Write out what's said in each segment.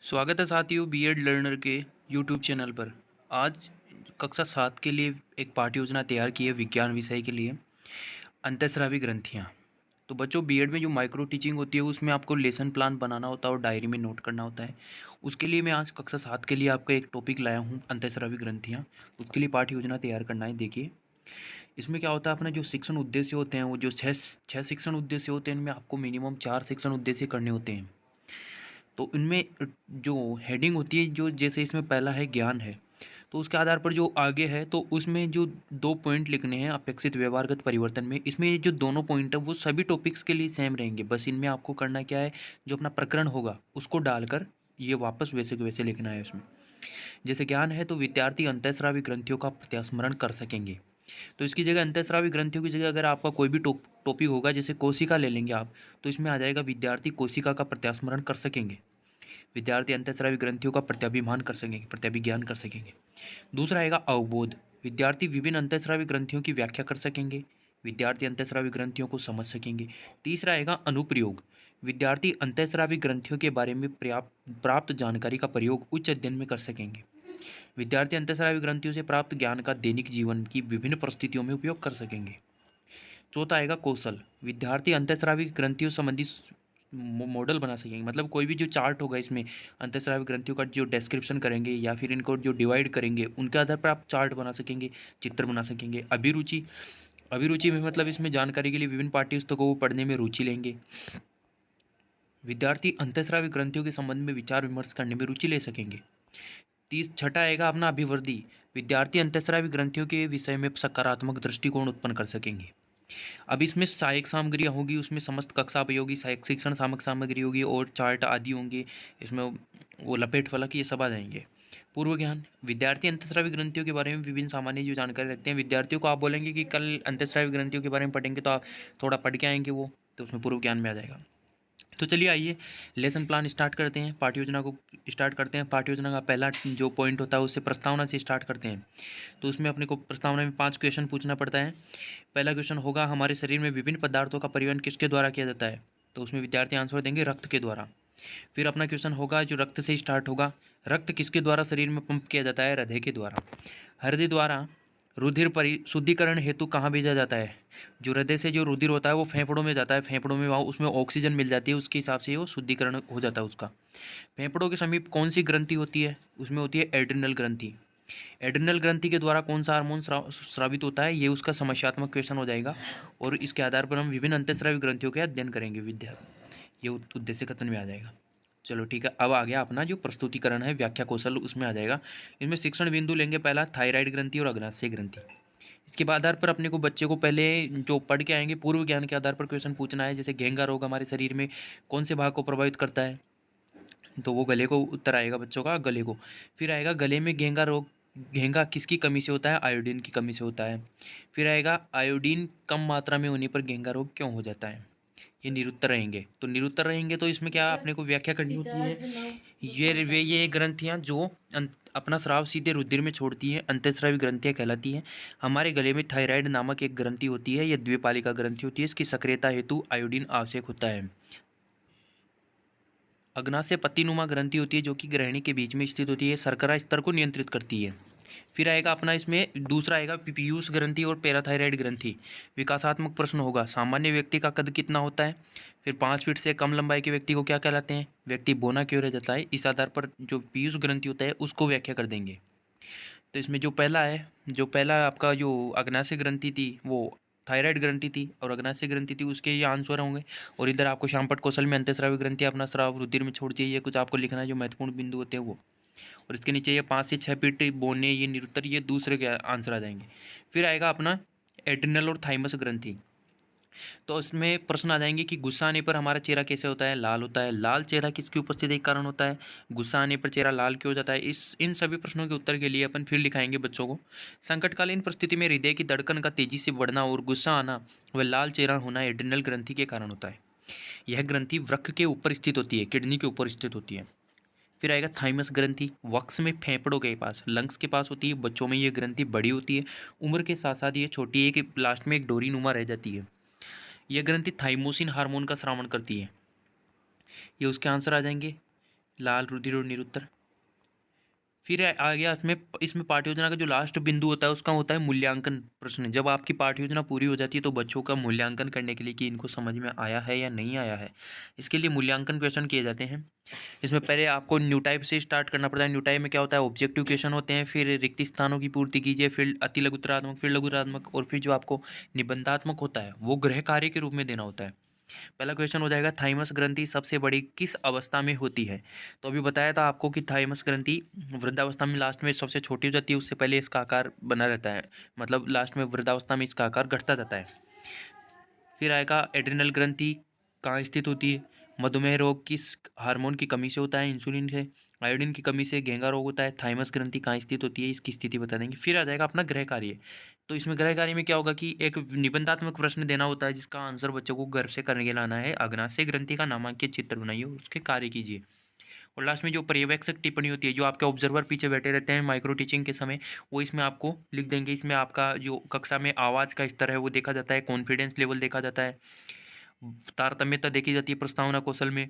स्वागत है साथियों बीएड लर्नर के यूट्यूब चैनल पर। आज कक्षा 7 के लिए एक पाठ्य योजना तैयार की है विज्ञान विषय के लिए, अंतःस्रावी ग्रंथियाँ। तो बच्चों बीएड में जो माइक्रो टीचिंग होती है उसमें आपको लेसन प्लान बनाना होता है और डायरी में नोट करना होता है। उसके लिए मैं आज कक्षा 7 के लिए आपका एक टॉपिक लाया हूँ, अंतःस्रावी ग्रंथियाँ। उसके लिए पाठ्य योजना तैयार करना है। देखिए इसमें क्या होता है, अपने जो शिक्षण उद्देश्य होते हैं वो जो छः शिक्षण उद्देश्य होते हैं, इनमें आपको मिनिमम 4 शिक्षण उद्देश्य करने होते हैं। तो इनमें जो हेडिंग होती है, जो जैसे इसमें पहला है ज्ञान है, तो उसके आधार पर जो आगे है तो उसमें जो 2 पॉइंट लिखने हैं अपेक्षित व्यवहारगत परिवर्तन में। इसमें ये जो दोनों पॉइंट है वो सभी टॉपिक्स के लिए सेम रहेंगे, बस इनमें आपको करना क्या है, जो अपना प्रकरण होगा उसको डालकर ये वापस वैसे के वैसे लिखना है उसमें। जैसे ज्ञान है तो विद्यार्थी अंतःस्रावी ग्रंथियों का प्रत्यास्मरण कर सकेंगे। तो इसकी जगह अंतःस्रावी ग्रंथियों की जगह अगर आपका कोई भी टॉपिक होगा, जैसे कोशिका ले लेंगे आप, तो इसमें आ जाएगा विद्यार्थी कोशिका का प्रत्यास्मरण कर सकेंगे। विद्यार्थी अंतःस्रावी ग्रंथियों का प्रत्याभिमान कर सकेंगे, प्रत्याभिज्ञान कर सकेंगे। दूसरा आएगा अवबोध। विद्यार्थी विभिन्न अंतःस्रावी ग्रंथियों की व्याख्या कर सकेंगे। विद्यार्थी अंतःस्रावी ग्रंथियों को समझ सकेंगे। तीसरा आएगा अनुप्रयोग। विद्यार्थी अंतःस्रावी ग्रंथियों के बारे में प्राप्त जानकारी का प्रयोग उच्च अध्ययन में कर सकेंगे। विद्यार्थी अंतःस्रावी ग्रंथियों से प्राप्त ज्ञान का दैनिक जीवन की विभिन्न परिस्थितियों में उपयोग कर सकेंगे। चौथा आएगा कौशल। विद्यार्थी अंतःस्रावी ग्रंथियों संबंधी मॉडल बना सकेंगे, मतलब कोई भी जो चार्ट होगा इसमें अंतःस्रावी ग्रंथियों का जो डिस्क्रिप्शन करेंगे या फिर इनको जो डिवाइड करेंगे उनके आधार पर आप चार्ट बना सकेंगे, चित्र बना सकेंगे। अभिरुचि। अभिरुचि में मतलब इसमें जानकारी के लिए विभिन्न पाठ्य पुस्तकों को पढ़ने में रुचि लेंगे। विद्यार्थी अंतःस्रावी ग्रंथियों के संबंध में विचार विमर्श करने में रुचि ले सकेंगे। छठा आएगा अपना अभिवृद्धि। विद्यार्थी अंतःस्रावी ग्रंथियों के विषय में सकारात्मक दृष्टिकोण उत्पन्न कर सकेंगे। अब इसमें सहायक सामग्रियाँ होगी, उसमें समस्त कक्षा उपयोगी सहायक शिक्षण सामग्री होगी और चार्ट आदि होंगे। इसमें वो लपेट फलक ये सब आ जाएंगे। पूर्व ज्ञान। विद्यार्थी अंतःस्रावी ग्रंथियों के बारे में विभिन्न सामान्य जो जानकारी रखते हैं, विद्यार्थियों को आप बोलेंगे कि कल अंतःस्रावी ग्रंथियों के बारे में पढ़ेंगे तो आप थोड़ा पढ़ के आएंगे वो, तो उसमें पूर्व ज्ञान में आ जाएगा। तो चलिए आइए लेसन प्लान स्टार्ट करते हैं, पाठ्य योजना को स्टार्ट करते हैं। पाठ्य योजना का पहला जो पॉइंट होता है उससे प्रस्तावना से स्टार्ट करते हैं। तो उसमें अपने को प्रस्तावना में 5 क्वेश्चन पूछना पड़ता है। पहला क्वेश्चन होगा हमारे शरीर में विभिन्न पदार्थों का परिवहन किसके द्वारा किया जाता है, तो उसमें विद्यार्थी आंसर देंगे रक्त के द्वारा। फिर अपना क्वेश्चन होगा जो रक्त से स्टार्ट होगा, रक्त किसके द्वारा शरीर में पंप किया जाता है, हृदय के द्वारा। हृदय द्वारा रुधिर परिशुद्धिकरण हेतु कहाँ भेजा जाता है, जो हृदय से जो रुधिर होता है वो फेफड़ों में जाता है, फेफड़ों में वहाँ उसमें ऑक्सीजन मिल जाती है, उसके हिसाब से वो शुद्धिकरण हो जाता है उसका। फेफड़ों के समीप कौन सी ग्रंथि होती है, उसमें होती है एड्रिनल ग्रंथि। एड्रिनल ग्रंथि के द्वारा कौन सा हार्मोन स्रावित होता है, ये उसका समस्यात्मक क्वेश्चन हो जाएगा। और इसके आधार पर हम विभिन्न अंतःस्रावी ग्रंथियों के अध्ययन करेंगे ये उद्देश्य कथन में आ जाएगा। चलो ठीक है, अब आ गया अपना जो प्रस्तुतिकरण है व्याख्या कौशल, उसमें आ जाएगा। इसमें शिक्षण बिंदु लेंगे पहला थायराइड ग्रंथि और अग्नाशय ग्रंथि। इसके आधार पर अपने को बच्चे को पहले जो पढ़ के आएंगे पूर्व ज्ञान के आधार पर क्वेश्चन पूछना है। जैसे घेंगा रोग हमारे शरीर में कौन से भाग को प्रभावित करता है, तो वो गले को उत्तर आएगा बच्चों का, गले को। फिर आएगा गले में घेंगा रोग, घेंगा किसकी कमी से होता है, आयोडीन की कमी से होता है। फिर आएगा आयोडीन कम मात्रा में होने पर घेंगा रोग क्यों हो जाता है। ये निरुत्तर रहेंगे। तो निरुत्तर रहेंगे तो इसमें क्या अपने को व्याख्या करनी होती है। ये ग्रंथियाँ जो अपना स्राव सीधे रुधिर में छोड़ती हैं अंतःस्रावी ग्रंथियाँ कहलाती हैं। हमारे गले में थायराइड नामक एक ग्रंथि होती है, यह द्विपालिका ग्रंथि होती है, इसकी सक्रियता हेतु आयोडीन आवश्यक होता है। अग्नाशय पत्तीनुमा ग्रंथि होती है जो कि ग्रहणी के बीच में स्थित होती है, शर्करा स्तर को नियंत्रित करती है। फिर आएगा अपना इसमें दूसरा आएगा पीयूष ग्रंथि और पैराथायराइड ग्रंथि। विकासात्मक प्रश्न होगा सामान्य व्यक्ति का कद कितना होता है, फिर 5 फीट से कम लंबाई के व्यक्ति को क्या कहलाते हैं, व्यक्ति बोना क्यों रह जाता है। इस आधार पर जो पीयूष ग्रंथि होता है उसको व्याख्या कर देंगे। तो इसमें जो पहला है, जो पहला आपका जो अग्नाशय ग्रंथि थी वो थायराइड ग्रंथि थी और अग्नाशय ग्रंथि थी, उसके ये आंसर होंगे। और इधर आपको श्यामपट्ट कौशल में अंतःस्रावी ग्रंथि अपना स्राव रुधिर में छोड़ती है, ये कुछ आपको लिखना है जो महत्वपूर्ण बिंदु होते हैं वो। और इसके नीचे ये 5 से 6 फीट बोने ये निरुत्तर, ये दूसरे के आंसर आ जाएंगे। फिर आएगा अपना एड्रिनल और थाइमस ग्रंथि। तो इसमें प्रश्न आ जाएंगे कि गुस्सा आने पर हमारा चेहरा कैसे होता है, लाल होता है। लाल चेहरा किसकी उपस्थिति के कारण होता है, गुस्सा आने पर चेहरा लाल क्यों हो जाता है। इन सभी प्रश्नों के उत्तर के लिए अपन फिर लिखाएंगे बच्चों को। संकटकालीन परिस्थिति में हृदय की धड़कन का तेजी से बढ़ना और गुस्सा आना व लाल चेहरा होना एड्रिनल ग्रंथि के कारण होता है। यह ग्रंथि वृक्क के ऊपर स्थित होती है, किडनी के ऊपर स्थित होती है। फिर आएगा थाइमस ग्रंथि, वक्स में फेफड़ों के पास, लंग्स के पास होती है। बच्चों में ये ग्रंथि बड़ी होती है, उम्र के साथ साथ ये छोटी है कि लास्ट में एक डोरी नुमा रह जाती है। यह ग्रंथि थाइमोसिन हार्मोन का स्रावण करती है, ये उसके आंसर आ जाएंगे। लाल, रुधिर और निरुत्तर। फिर आ गया इसमें इसमें पाठ्य योजना का जो लास्ट बिंदु होता है उसका होता है मूल्यांकन प्रश्न। जब आपकी पाठ्य योजना पूरी हो जाती है तो बच्चों का मूल्यांकन करने के लिए कि इनको समझ में आया है या नहीं आया है, इसके लिए मूल्यांकन क्वेश्चन किए जाते हैं। इसमें पहले आपको न्यू टाइप से स्टार्ट करना पड़ता है। न्यू टाइप में क्या होता है, ऑब्जेक्टिव क्वेश्चन होते हैं, फिर रिक्त स्थानों की पूर्ति कीजिए, फिर अति लघुतरात्मक, फिर लघुतरात्मक, और फिर जो आपको निबंधात्मक होता है वो गृह कार्य के रूप में देना होता है। पहला क्वेश्चन हो जाएगा, थाइमस ग्रंथि सबसे बड़ी किस अवस्था में होती है। तो अभी बताया था आपको कि थाइमस ग्रंथि वृद्धावस्था में लास्ट में सबसे छोटी हो जाती है, उससे पहले इसका आकार बना रहता है, मतलब लास्ट में वृद्धावस्था में इसका आकार घटता जाता है। फिर आएगा एड्रिनल ग्रंथि कहाँ स्थित होती है। मधुमेह रोग किस हार्मोन की कमी से होता है, इंसुलिन से। आयोडीन की कमी से घेंगा रोग होता है। थाइमस ग्रंथि कहाँ स्थित होती है, इसकी स्थिति बता देंगे। फिर आ जाएगा अपना गृह कार्य। तो इसमें गृह कार्य में क्या होगा कि एक निबंधात्मक प्रश्न देना होता है जिसका आंसर बच्चों को घर से करके लाना है। अग्नाशय ग्रंथि का नामांकित चित्र बनाइए और उसके कार्य कीजिए। और लास्ट में जो पर्यवेक्षक टिप्पणी होती है, जो आपके ऑब्जर्वर पीछे बैठे रहते हैं माइक्रो टीचिंग के समय, वो इसमें आपको लिख देंगे। इसमें आपका जो कक्षा में आवाज़ का स्तर है वो देखा जाता है, कॉन्फिडेंस लेवल देखा जाता है, तारतम्यता देखी जाती है प्रस्तावना कौशल में,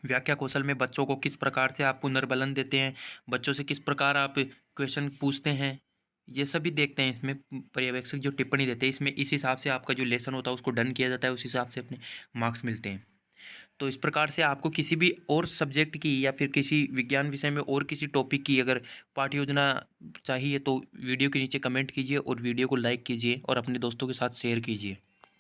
व्याख्या कौशल में बच्चों को किस प्रकार से आप पुनर्बलन देते हैं, बच्चों से किस प्रकार आप क्वेश्चन पूछते हैं, ये सभी देखते हैं। इसमें पर्यवेक्षक जो टिप्पणी देते हैं इसमें इस हिसाब से आपका जो लेसन होता है उसको डन किया जाता है, उस हिसाब से अपने मार्क्स मिलते हैं। तो इस प्रकार से आपको किसी भी और सब्जेक्ट की या फिर किसी विज्ञान विषय में और किसी टॉपिक की अगर पाठ्य योजना चाहिए तो वीडियो के नीचे कमेंट कीजिए और वीडियो को लाइक कीजिए और अपने दोस्तों के साथ शेयर कीजिए।